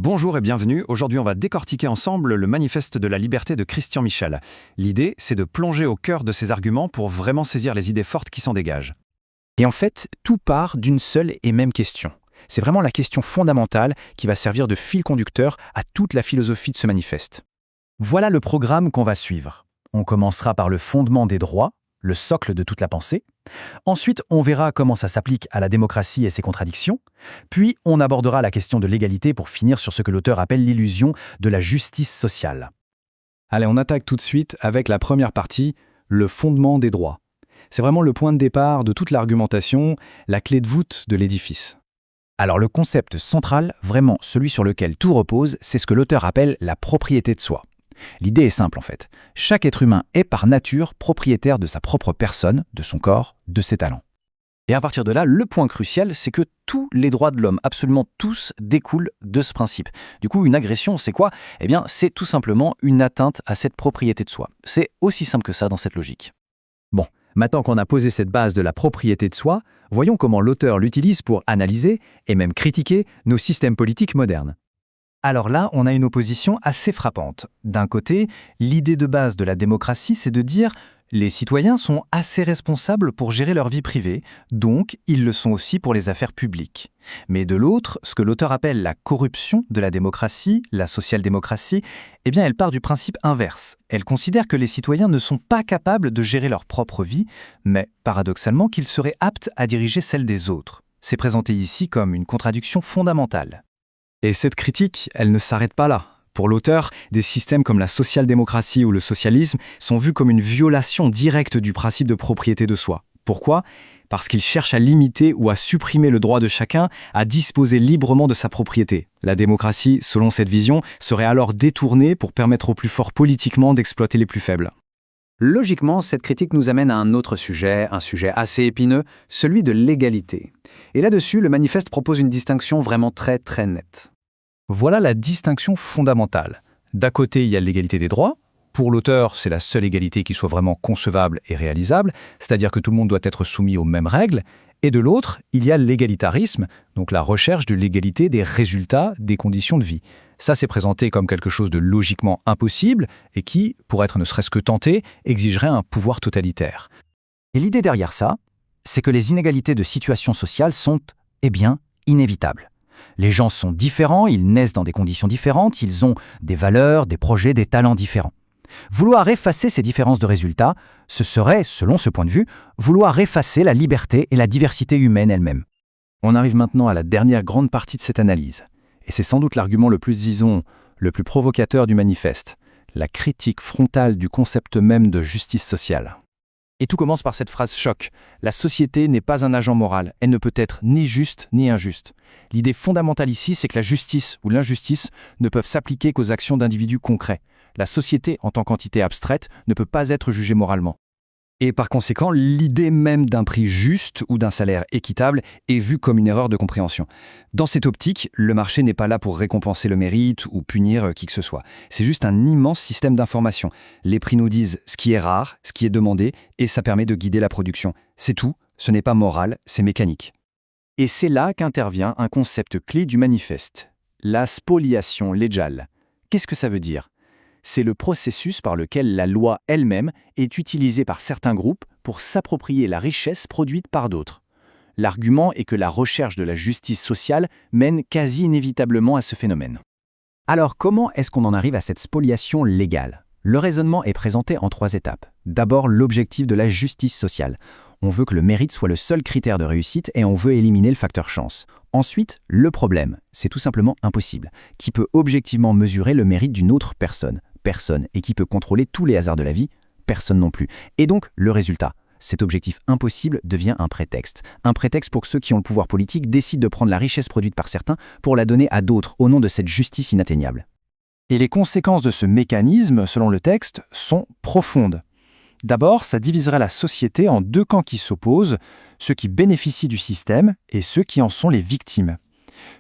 Bonjour et bienvenue. Aujourd'hui, on va décortiquer ensemble le manifeste de la liberté de Christian Michel. L'idée, c'est de plonger au cœur de ses arguments pour vraiment saisir les idées fortes qui s'en dégagent. Et en fait, tout part d'une seule et même question. C'est vraiment la question fondamentale qui va servir de fil conducteur à toute la philosophie de ce manifeste. Voilà le programme qu'on va suivre. On commencera par le fondement des droits, le socle de toute la pensée. Ensuite, on verra comment ça s'applique à la démocratie et ses contradictions. Puis, on abordera la question de l'égalité pour finir sur ce que l'auteur appelle l'illusion de la justice sociale. Allez, on attaque tout de suite avec la première partie, le fondement des droits. C'est vraiment le point de départ de toute l'argumentation, la clé de voûte de l'édifice. Alors le concept central, vraiment celui sur lequel tout repose, c'est ce que l'auteur appelle la propriété de soi. L'idée est simple en fait. Chaque être humain est par nature propriétaire de sa propre personne, de son corps, de ses talents. Et à partir de là, le point crucial, c'est que tous les droits de l'homme, absolument tous, découlent de ce principe. Du coup, une agression, c'est quoi ? Eh bien, c'est tout simplement une atteinte à cette propriété de soi. C'est aussi simple que ça dans cette logique. Bon, maintenant qu'on a posé cette base de la propriété de soi, voyons comment l'auteur l'utilise pour analyser et même critiquer nos systèmes politiques modernes. Alors là, on a une opposition assez frappante. D'un côté, l'idée de base de la démocratie, c'est de dire les citoyens sont assez responsables pour gérer leur vie privée, donc ils le sont aussi pour les affaires publiques. Mais de l'autre, ce que l'auteur appelle la corruption de la démocratie, la social-démocratie, eh bien elle part du principe inverse. Elle considère que les citoyens ne sont pas capables de gérer leur propre vie, mais paradoxalement qu'ils seraient aptes à diriger celle des autres. C'est présenté ici comme une contradiction fondamentale. Et cette critique, elle ne s'arrête pas là. Pour l'auteur, des systèmes comme la social-démocratie ou le socialisme sont vus comme une violation directe du principe de propriété de soi. Pourquoi ? Parce qu'ils cherchent à limiter ou à supprimer le droit de chacun à disposer librement de sa propriété. La démocratie, selon cette vision, serait alors détournée pour permettre aux plus forts politiquement d'exploiter les plus faibles. Logiquement, cette critique nous amène à un autre sujet, un sujet assez épineux, celui de l'égalité. Et là-dessus, le manifeste propose une distinction vraiment très nette. Voilà la distinction fondamentale. D'un côté, il y a l'égalité des droits. Pour l'auteur, c'est la seule égalité qui soit vraiment concevable et réalisable, c'est-à-dire que tout le monde doit être soumis aux mêmes règles. Et de l'autre, il y a l'égalitarisme, donc la recherche de l'égalité des résultats des conditions de vie. Ça, c'est présenté comme quelque chose de logiquement impossible et qui, pour être ne serait-ce que tenté, exigerait un pouvoir totalitaire. Et l'idée derrière ça, c'est que les inégalités de situation sociale sont, inévitables. Les gens sont différents, ils naissent dans des conditions différentes, ils ont des valeurs, des projets, des talents différents. Vouloir effacer ces différences de résultats, ce serait, selon ce point de vue, vouloir effacer la liberté et la diversité humaine elle-même. On arrive maintenant à la dernière grande partie de cette analyse. Et c'est sans doute l'argument le plus provocateur du manifeste, la critique frontale du concept même de justice sociale. Et tout commence par cette phrase choc. La société n'est pas un agent moral. Elle ne peut être ni juste ni injuste. L'idée fondamentale ici, c'est que la justice ou l'injustice ne peuvent s'appliquer qu'aux actions d'individus concrets. La société, en tant qu'entité abstraite, ne peut pas être jugée moralement. Et par conséquent, l'idée même d'un prix juste ou d'un salaire équitable est vue comme une erreur de compréhension. Dans cette optique, le marché n'est pas là pour récompenser le mérite ou punir qui que ce soit. C'est juste un immense système d'information. Les prix nous disent ce qui est rare, ce qui est demandé, et ça permet de guider la production. C'est tout, ce n'est pas moral, c'est mécanique. Et c'est là qu'intervient un concept clé du manifeste, la spoliation légale. Qu'est-ce que ça veut dire ? C'est le processus par lequel la loi elle-même est utilisée par certains groupes pour s'approprier la richesse produite par d'autres. L'argument est que la recherche de la justice sociale mène quasi inévitablement à ce phénomène. Alors comment est-ce qu'on en arrive à cette spoliation légale ? Le raisonnement est présenté en 3 étapes. D'abord, l'objectif de la justice sociale. On veut que le mérite soit le seul critère de réussite et on veut éliminer le facteur chance. Ensuite, le problème, c'est tout simplement impossible. Qui peut objectivement mesurer le mérite d'une autre personne ? Personne. Et qui peut contrôler tous les hasards de la vie ? Personne non plus. Et donc, le résultat, cet objectif impossible devient un prétexte. Un prétexte pour que ceux qui ont le pouvoir politique décident de prendre la richesse produite par certains pour la donner à d'autres au nom de cette justice inatteignable. Et les conséquences de ce mécanisme, selon le texte, sont profondes. D'abord, ça diviserait la société en 2 camps qui s'opposent, ceux qui bénéficient du système et ceux qui en sont les victimes.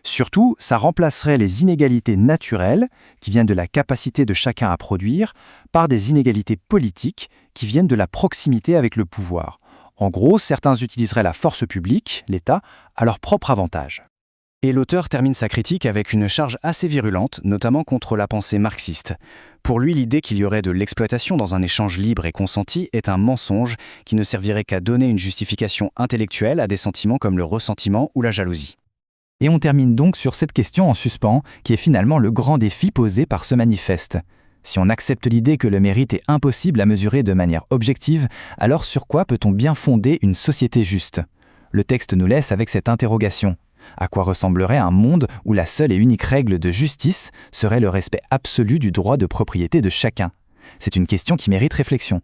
Surtout, ça remplacerait les inégalités naturelles, qui viennent de la capacité de chacun à produire, par des inégalités politiques, qui viennent de la proximité avec le pouvoir. En gros, certains utiliseraient la force publique, l'État, à leur propre avantage. Et l'auteur termine sa critique avec une charge assez virulente, notamment contre la pensée marxiste. Pour lui, l'idée qu'il y aurait de l'exploitation dans un échange libre et consenti est un mensonge qui ne servirait qu'à donner une justification intellectuelle à des sentiments comme le ressentiment ou la jalousie. Et on termine donc sur cette question en suspens, qui est finalement le grand défi posé par ce manifeste. Si on accepte l'idée que le mérite est impossible à mesurer de manière objective, alors sur quoi peut-on bien fonder une société juste ? Le texte nous laisse avec cette interrogation. À quoi ressemblerait un monde où la seule et unique règle de justice serait le respect absolu du droit de propriété de chacun ? C'est une question qui mérite réflexion.